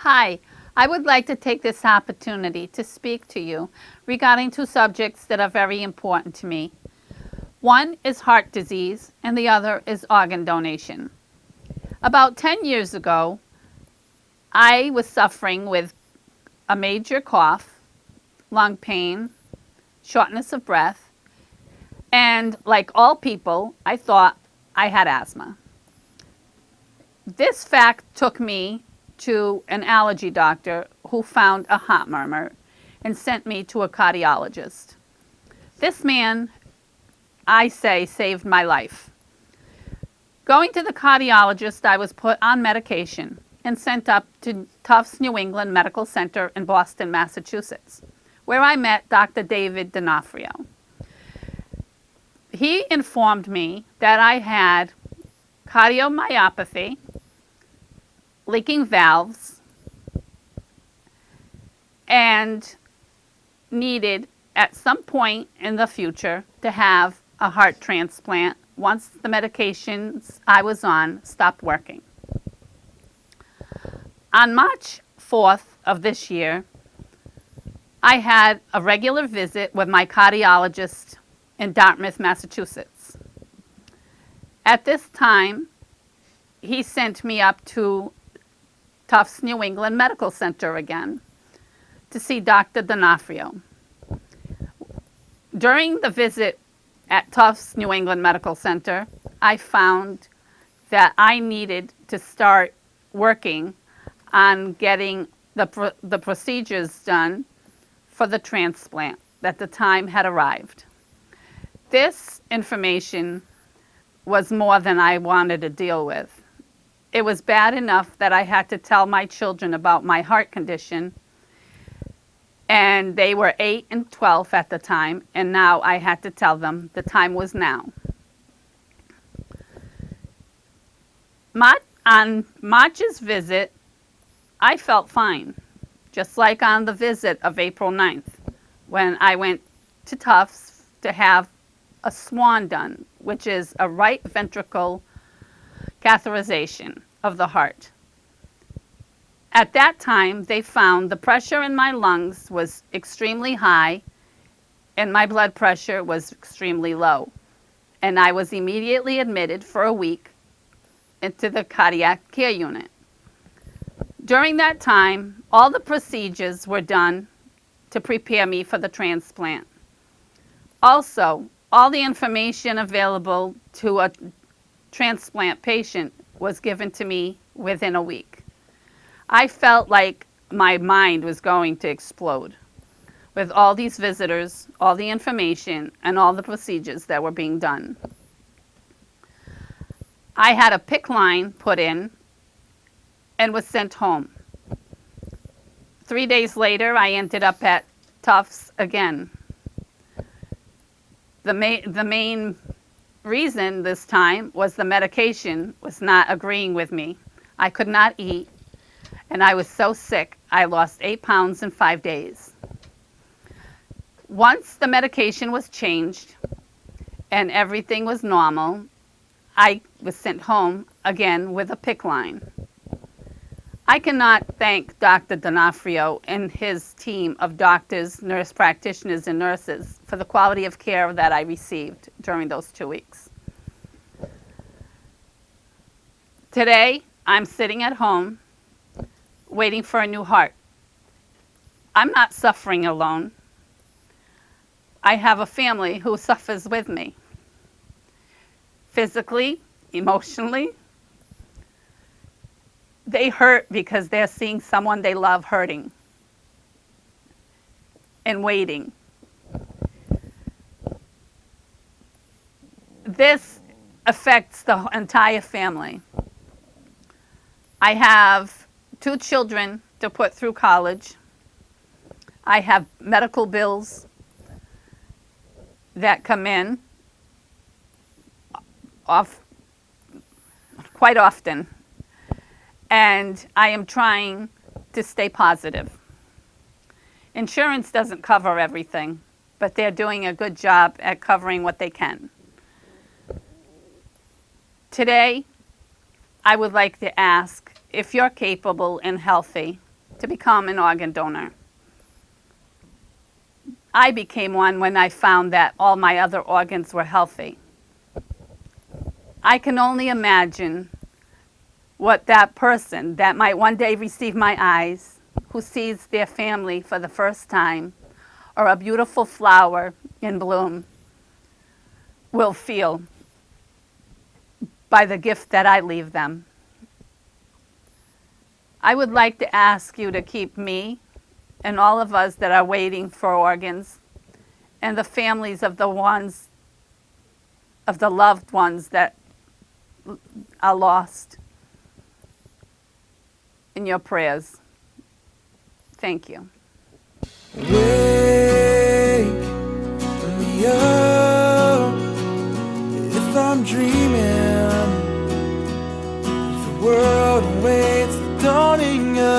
Hi, I would like to take this opportunity to speak to you regarding two subjects that are very important to me. One is heart disease and the other is organ donation. About 10 years ago, I was suffering with a major cough, lung pain, shortness of breath, and like all people, I thought I had asthma. This fact took me to an allergy doctor who found a hot murmur and sent me to a cardiologist. This man, I say, saved my life. Going to the cardiologist, I was put on medication and sent up to Tufts New England Medical Center in Boston, Massachusetts, where I met Dr. David D'Onofrio. He informed me that I had cardiomyopathy, leaking valves, and needed at some point in the future to have a heart transplant once the medications I was on stopped working. On March 4th of this year, I had a regular visit with my cardiologist in Dartmouth, Massachusetts. At this time, he sent me up to Tufts New England Medical Center again to see Dr. D'Onofrio. During the visit at Tufts New England Medical Center, I found that I needed to start working on getting the procedures done for the transplant, that the time had arrived. This information was more than I wanted to deal with. It was bad enough that I had to tell my children about my heart condition, and they were 8 and 12 at the time, and now I had to tell them the time was now. On March's visit, I felt fine, just like on the visit of April 9th, when I went to Tufts to have a swan done, which is a right ventricle catheterization of the heart. At that time, they found the pressure in my lungs was extremely high and my blood pressure was extremely low. And I was immediately admitted for a week into the cardiac care unit. During that time, all the procedures were done to prepare me for the transplant. Also, all the information available to a transplant patient was given to me within a week. I felt like my mind was going to explode with all these visitors, all the information, and all the procedures that were being done. I had a PICC line put in and was sent home. 3 days later, I ended up at Tufts again. The main reason this time was the medication was not agreeing with me. I could not eat, and I was so sick, I lost 8 pounds in 5 days. Once the medication was changed and everything was normal, I was sent home again with a PICC line. I cannot thank Dr. D'Onofrio and his team of doctors, nurse practitioners, and nurses for the quality of care that I received during those 2 weeks. Today, I'm sitting at home waiting for a new heart. I'm not suffering alone. I have a family who suffers with me, physically, emotionally. They hurt because they're seeing someone they love hurting and waiting. This affects the entire family. I have 2 children to put through college. I have medical bills that come in quite often. And I am trying to stay positive. Insurance doesn't cover everything, but they're doing a good job at covering what they can. Today, I would like to ask if you're capable and healthy to become an organ donor. I became one when I found that all my other organs were healthy. I can only imagine what that person that might one day receive my eyes, who sees their family for the first time, or a beautiful flower in bloom, will feel by the gift that I leave them. I would like to ask you to keep me and all of us that are waiting for organs and the families of the loved ones that are lost in your prayers. Thank you. Wake me up if I'm dreaming, if the world awaits the dawning of